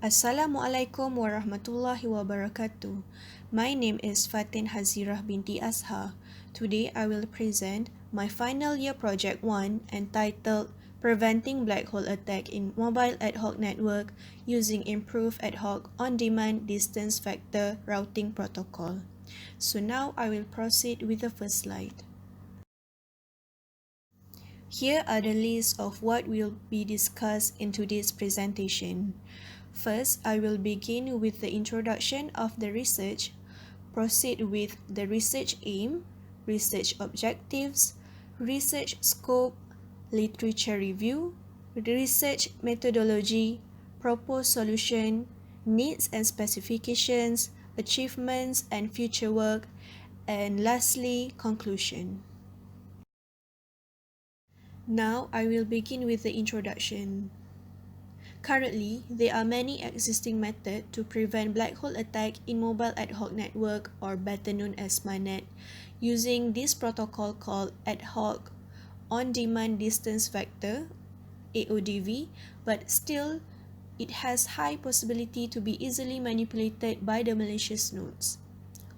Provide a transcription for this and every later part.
Assalamualaikum warahmatullahi wabarakatuh. My name is Fatin Hazirah binti Ashar. Today I will present my final year project 1 entitled Preventing Black Hole Attack in Mobile Ad Hoc Network using Improved Ad Hoc On-Demand Distance Vector Routing Protocol. So now I will proceed with the first slide. Here are the list of what will be discussed in today's presentation. First, I will begin with the introduction of the research, proceed with the research aim, research objectives, research scope, literature review, research methodology, proposed solution, needs and specifications, achievements and future work, and lastly, conclusion. Now, I will begin with the introduction. Currently, there are many existing methods to prevent black hole attack in mobile ad hoc network, or better known as MANET, using this protocol called ad-HOC on-demand distance vector AODV, but still it has high possibility to be easily manipulated by the malicious nodes.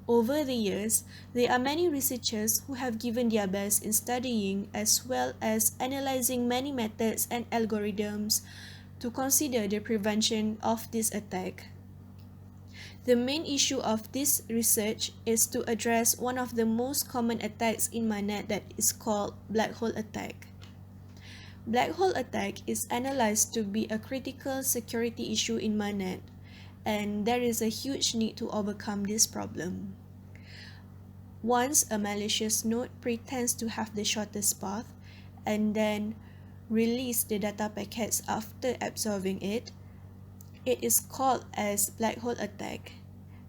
Over the years, there are many researchers who have given their best in studying as well as analyzing many methods and algorithms to consider the prevention of this attack. The main issue of this research is to address one of the most common attacks in MANET that is called black hole attack. Black hole attack is analyzed to be a critical security issue in MANET, and there is a huge need to overcome this problem. Once a malicious node pretends to have the shortest path and then release the data packets after absorbing it, it is called as black hole attack.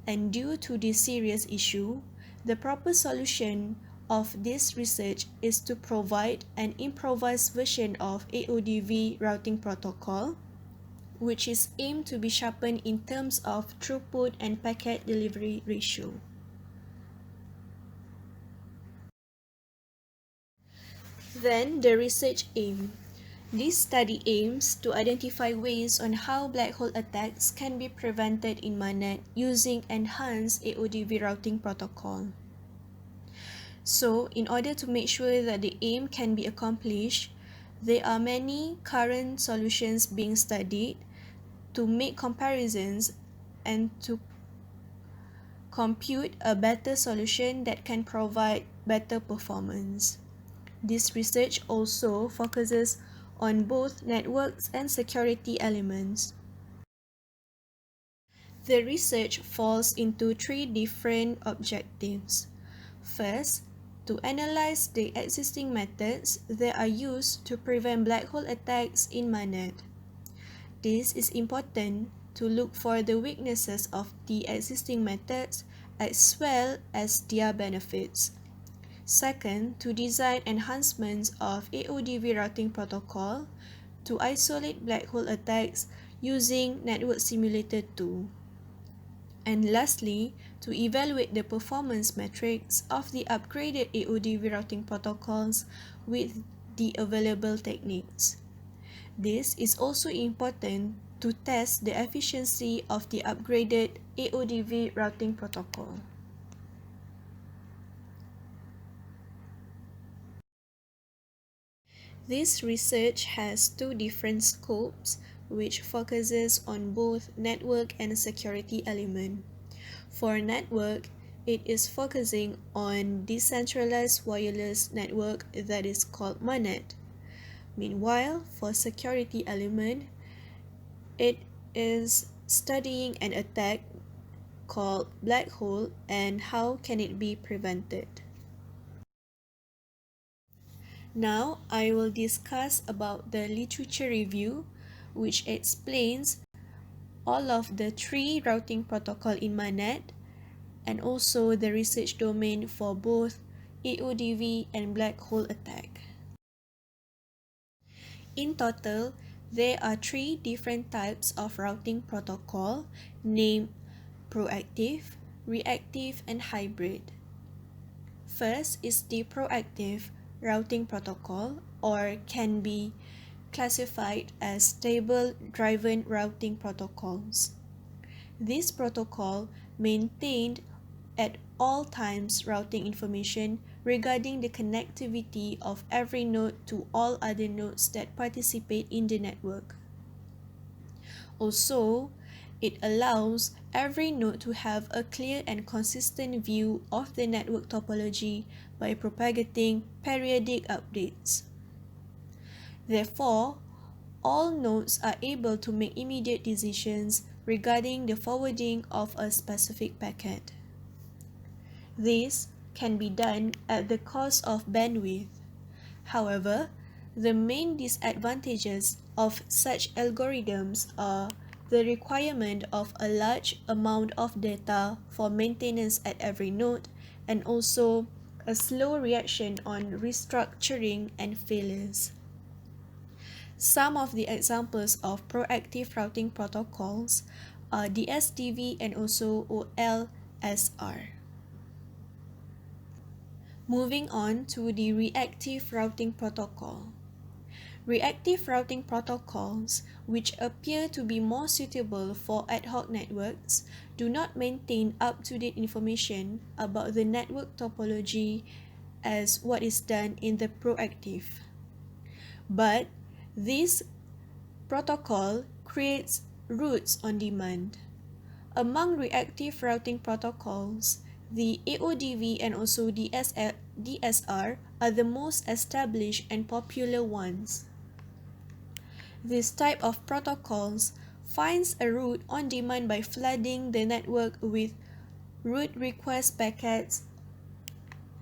And due to this serious issue, the proper solution of this research is to provide an improvised version of AODV routing protocol, which is aimed to be sharpened in terms of throughput and packet delivery ratio. Then the research aim. This study aims to identify ways on how black hole attacks can be prevented in MANET using enhanced AODV routing protocol. So, in order to make sure that the aim can be accomplished, there are many current solutions being studied to make comparisons and to compute a better solution that can provide better performance. This research also focuses on both networks and security elements. The research falls into three different objectives. First, to analyze the existing methods that are used to prevent black hole attacks in MANET. This is important to look for the weaknesses of the existing methods as well as their benefits. Second, to design enhancements of AODV routing protocol to isolate black hole attacks using network simulator tool. And lastly, to evaluate the performance metrics of the upgraded AODV routing protocols with the available techniques. This is also important to test the efficiency of the upgraded AODV routing protocol. This research has two different scopes which focuses on both network and security element. For network, it is focusing on decentralized wireless network that is called MANET. Meanwhile, for security element, it is studying an attack called black hole and how can it be prevented. Now, I will discuss about the literature review, which explains all of the three routing protocol in MANET and also the research domain for both AODV and black hole attack. In total, there are three different types of routing protocol named proactive, reactive, and hybrid. First is the proactive routing protocol, or can be classified as table-driven routing protocols. This protocol maintained at all times routing information regarding the connectivity of every node to all other nodes that participate in the network. Also, it allows every node to have a clear and consistent view of the network topology by propagating periodic updates. Therefore, all nodes are able to make immediate decisions regarding the forwarding of a specific packet. This can be done at the cost of bandwidth. However, the main disadvantages of such algorithms are the requirement of a large amount of data for maintenance at every node, and also a slow reaction on restructuring and failures. Some of the examples of proactive routing protocols are DSDV and also OLSR. Moving on to the reactive routing protocol. Reactive routing protocols, which appear to be more suitable for ad hoc networks, do not maintain up-to-date information about the network topology as what is done in the proactive. But this protocol creates routes on demand. Among reactive routing protocols, the AODV and also DSR are the most established and popular ones. This type of protocols finds a route on demand by flooding the network with route request packets,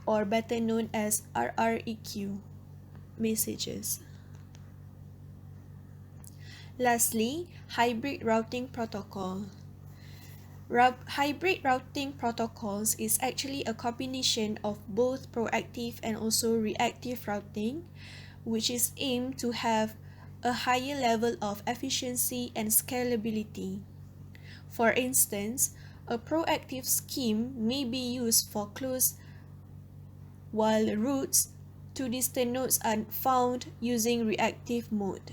or better known as RREQ messages. Lastly, hybrid routing protocol. Hybrid routing protocols is actually a combination of both proactive and also reactive routing, which is aimed to have a higher level of efficiency and scalability. For instance, a proactive scheme may be used for close, while routes to distant nodes are found using reactive mode.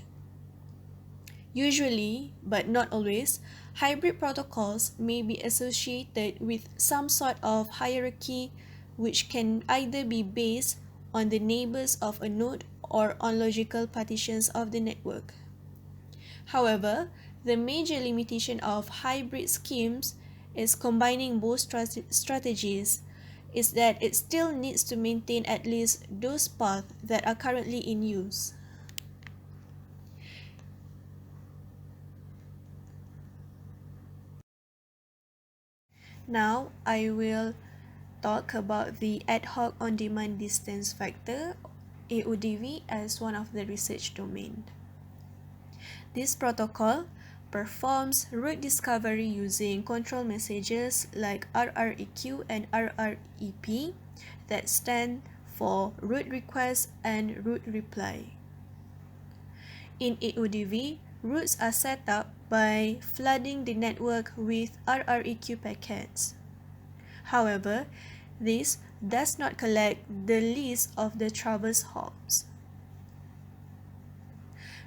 Usually, but not always, hybrid protocols may be associated with some sort of hierarchy, which can either be based on the neighbors of a node or on logical partitions of the network. However, the major limitation of hybrid schemes is combining both strategies is that it still needs to maintain at least those paths that are currently in use. Now, I will talk about the ad hoc on-demand distance vector, AODV, as one of the research domain. This protocol performs route discovery using control messages like RREQ and RREP that stand for route request and route reply. In AODV, routes are set up by flooding the network with RREQ packets. However, this does not collect the list of the traverse hops.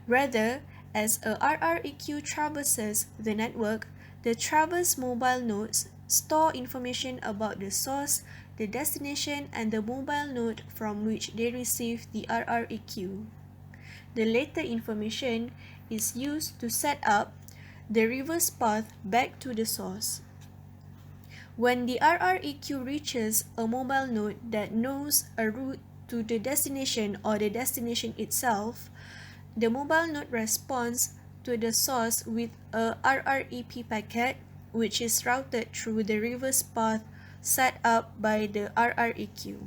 Rather, as a RREQ traverses the network, the traverse mobile nodes store information about the source, the destination, and the mobile node from which they receive the RREQ. The latter information is used to set up the reverse path back to the source. When the RREQ reaches a mobile node that knows a route to the destination or the destination itself, the mobile node responds to the source with a RREP packet, which is routed through the reverse path set up by the RREQ.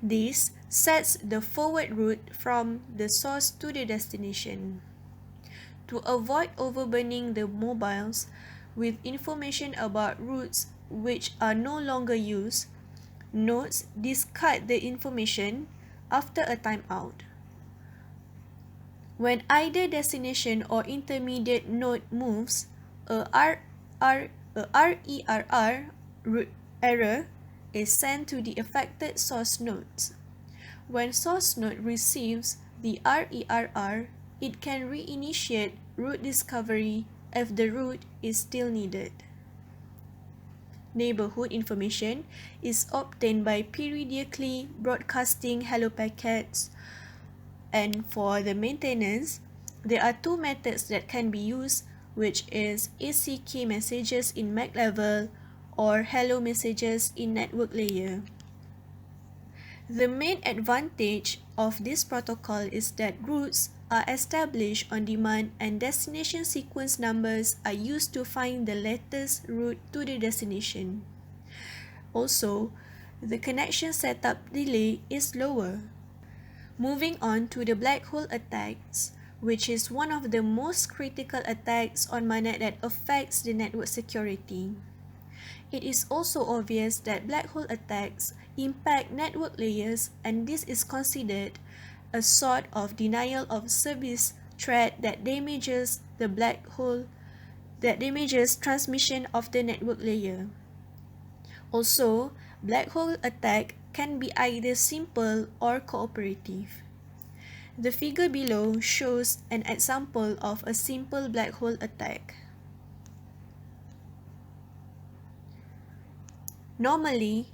This sets the forward route from the source to the destination. To avoid overburdening the mobiles with information about routes which are no longer used, nodes discard the information after a timeout. When either destination or intermediate node moves, a RERR route error is sent to the affected source nodes. When source node receives the RERR, it can reinitiate route discovery if the route is still needed. Neighborhood information is obtained by periodically broadcasting hello packets, and for the maintenance, there are two methods that can be used, which is ACK messages in MAC level or hello messages in network layer. The main advantage of this protocol is that routes are established on demand and destination sequence numbers are used to find the latest route to the destination. Also, the connection setup delay is lower. Moving on to the black hole attacks, which is one of the most critical attacks on MANET that affects the network security. It is also obvious that black hole attacks impact network layers, and this is considered a sort of denial of service threat that damages the black hole, that damages transmission of the network layer. Also, black hole attack can be either simple or cooperative. The figure below shows an example of a simple black hole attack. Normally,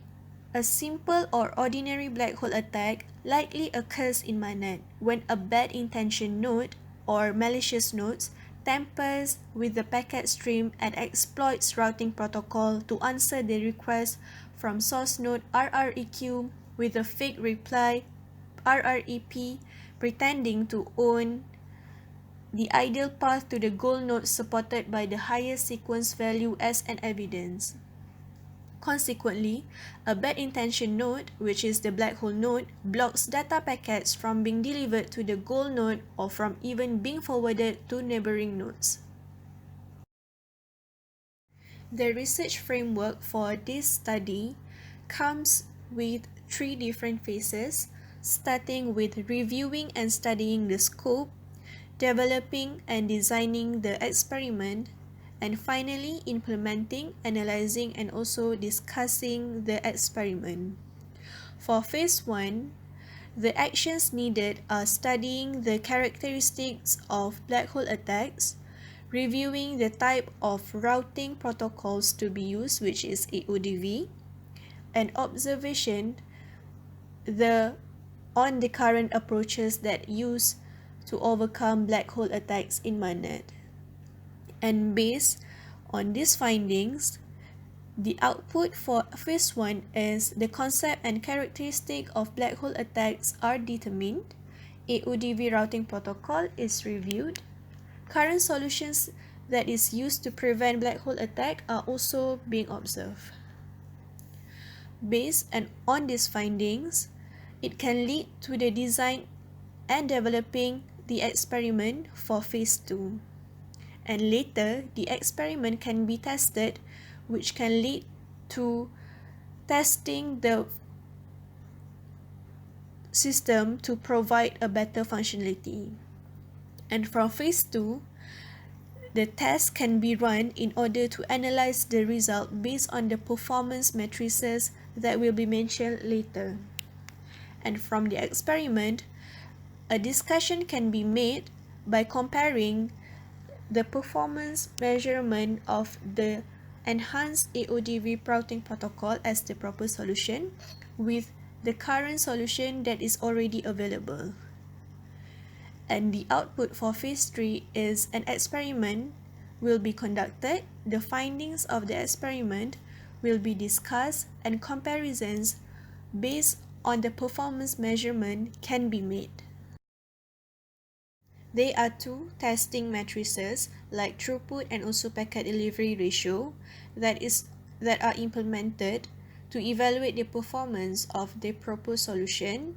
a simple or ordinary black hole attack likely occurs in MANET when a bad intention node or malicious nodes tampers with the packet stream and exploits routing protocol to answer the request from source node RREQ with a fake reply RREP pretending to own the ideal path to the goal node supported by the highest sequence value as an evidence. Consequently, a bad intention node, which is the black hole node, blocks data packets from being delivered to the goal node or from even being forwarded to neighboring nodes. The research framework for this study comes with three different phases, starting with reviewing and studying the scope, developing and designing the experiment, and finally implementing, analyzing, and also discussing the experiment. For phase 1, the actions needed are studying the characteristics of black hole attacks, reviewing the type of routing protocols to be used, which is AODV, and observation on the current approaches that use to overcome black hole attacks in MANET. And based on these findings, the output for phase 1 is the concept and characteristic of black hole attacks are determined, AODV routing protocol is reviewed, current solutions that is used to prevent black hole attack are also being observed. Based on these findings, it can lead to the design and developing the experiment for phase 2. And later, the experiment can be tested, which can lead to testing the system to provide a better functionality. And from phase 2, the test can be run in order to analyze the result based on the performance matrices that will be mentioned later. And from the experiment, a discussion can be made by comparing the performance measurement of the enhanced AODV routing protocol as the proper solution with the current solution that is already available. And the output for phase 3 is an experiment will be conducted, the findings of the experiment will be discussed, and comparisons based on the performance measurement can be made. There are two testing matrices like throughput and also packet delivery ratio that are implemented to evaluate the performance of the proposed solution,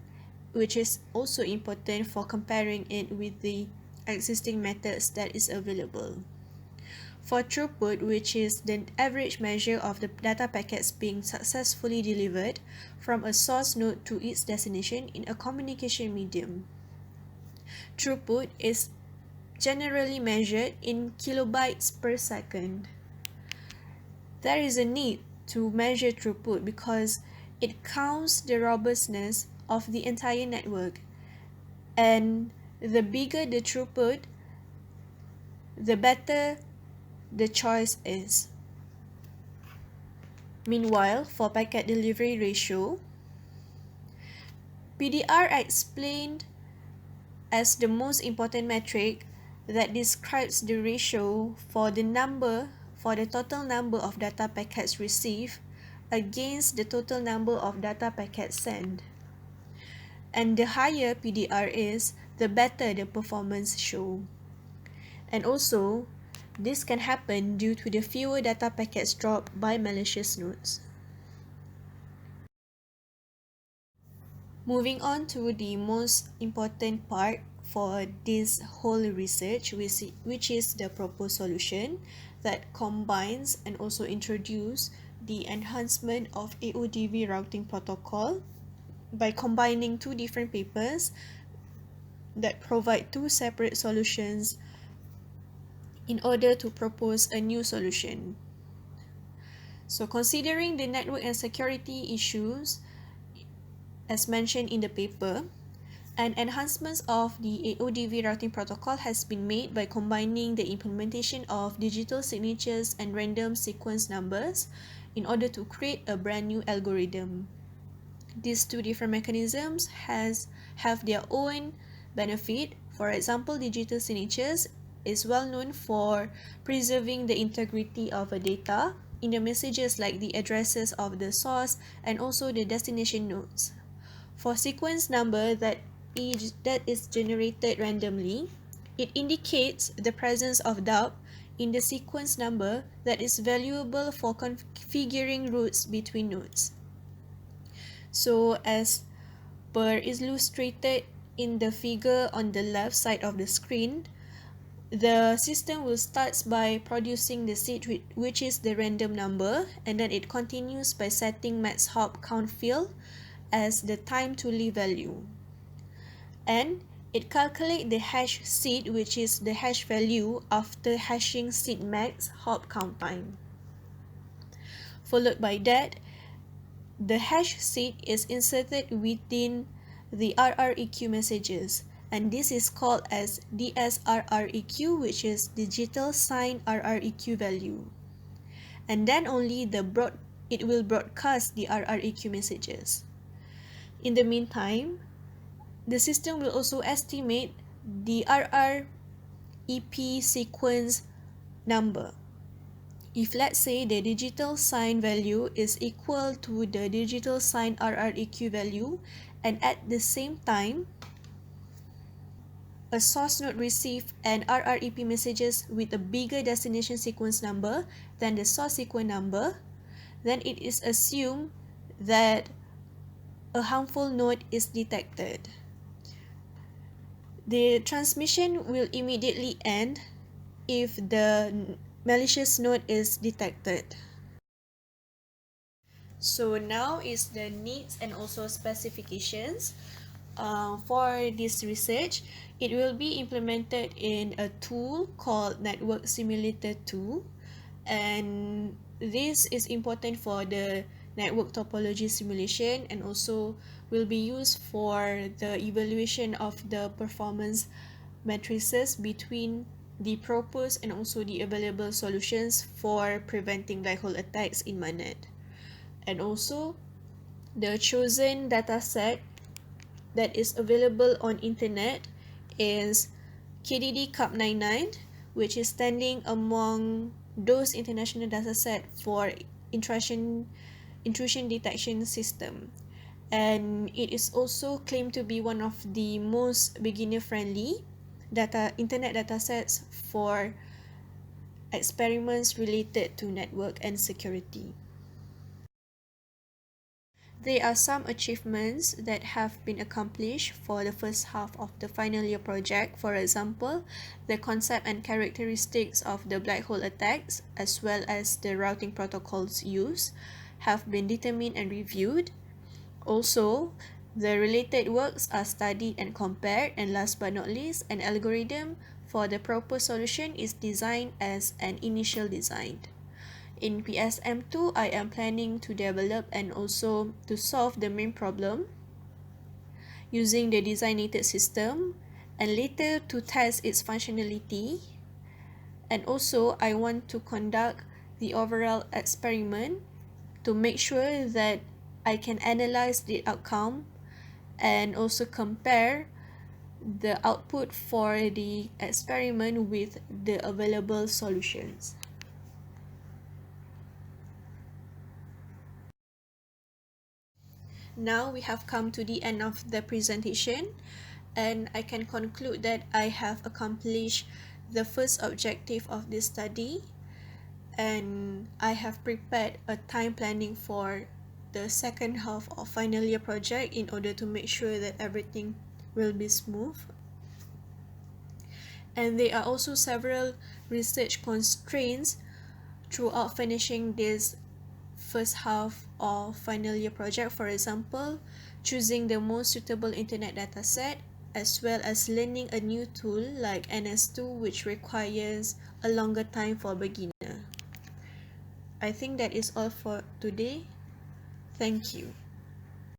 which is also important for comparing it with the existing methods that is available. For throughput, which is the average measure of the data packets being successfully delivered from a source node to its destination in a communication medium. Throughput is generally measured in kilobytes per second. There is a need to measure throughput because it counts the robustness of the entire network, and the bigger the throughput, the better the choice is. Meanwhile, for packet delivery ratio, PDR explained as the most important metric that describes the ratio for the total number of data packets received against the total number of data packets sent. And the higher PDR is, the better the performance show. And also, this can happen due to the fewer data packets dropped by malicious nodes. Moving on to the most important part for this whole research, which is the proposed solution that combines and also introduce the enhancement of AODV routing protocol by combining two different papers that provide two separate solutions in order to propose a new solution. So considering the network and security issues as mentioned in the paper, an enhancement of the AODV routing protocol has been made by combining the implementation of digital signatures and random sequence numbers in order to create a brand new algorithm. These two different mechanisms have their own benefit. For example, digital signatures is well known for preserving the integrity of a data in the messages like the addresses of the source and also the destination nodes. For sequence number that is generated randomly, it indicates the presence of doubt in the sequence number that is valuable for configuring routes between nodes. So as per illustrated in the figure on the left side of the screen, the system will start by producing the seed which is the random number, and then it continues by setting max hop count field as the time to leave value. And it calculates the hash seed, which is the hash value after hashing seed max hop count time. Followed by that, the hash seed is inserted within the RREQ messages, and this is called as DSRREQ, which is digital sign RREQ value. And then only it will broadcast the RREQ messages. In the meantime, the system will also estimate the RREP sequence number. If let's say the digital sign value is equal to the digital sign RREQ value, and at the same time, a source node receives an RREP messages with a bigger destination sequence number than the source sequence number, then it is assumed that a harmful node is detected. The transmission will immediately end if the malicious node is detected. So now is the needs and also specifications. For this research, it will be implemented in a tool called Network Simulator 2, and this is important for the network topology simulation and also will be used for the evaluation of the performance matrices between the proposed and also the available solutions for preventing black hole attacks in MANET. And also, the chosen dataset that is available on internet is KDD CUP99, which is standing among those international dataset for intrusion detection system. And it is also claimed to be one of the most beginner-friendly internet datasets for experiments related to network and security. There are some achievements that have been accomplished for the first half of the final year project. For example, the concept and characteristics of the black hole attacks as well as the routing protocols used have been determined and reviewed. Also, the related works are studied and compared, and last but not least, an algorithm for the proposed solution is designed as an initial design. In PSM2, I am planning to develop and also to solve the main problem using the designated system and later to test its functionality. And also I want to conduct the overall experiment to make sure that I can analyze the outcome and also compare the output for the experiment with the available solutions. Now we have come to the end of the presentation, and I can conclude that I have accomplished the first objective of this study, and I have prepared a time planning for the second half of final year project in order to make sure that everything will be smooth. And there are also several research constraints throughout finishing this first half of final year project. For example, choosing the most suitable internet dataset, as well as learning a new tool like NS2, which requires a longer time for beginner. I think that is all for today. Thank you.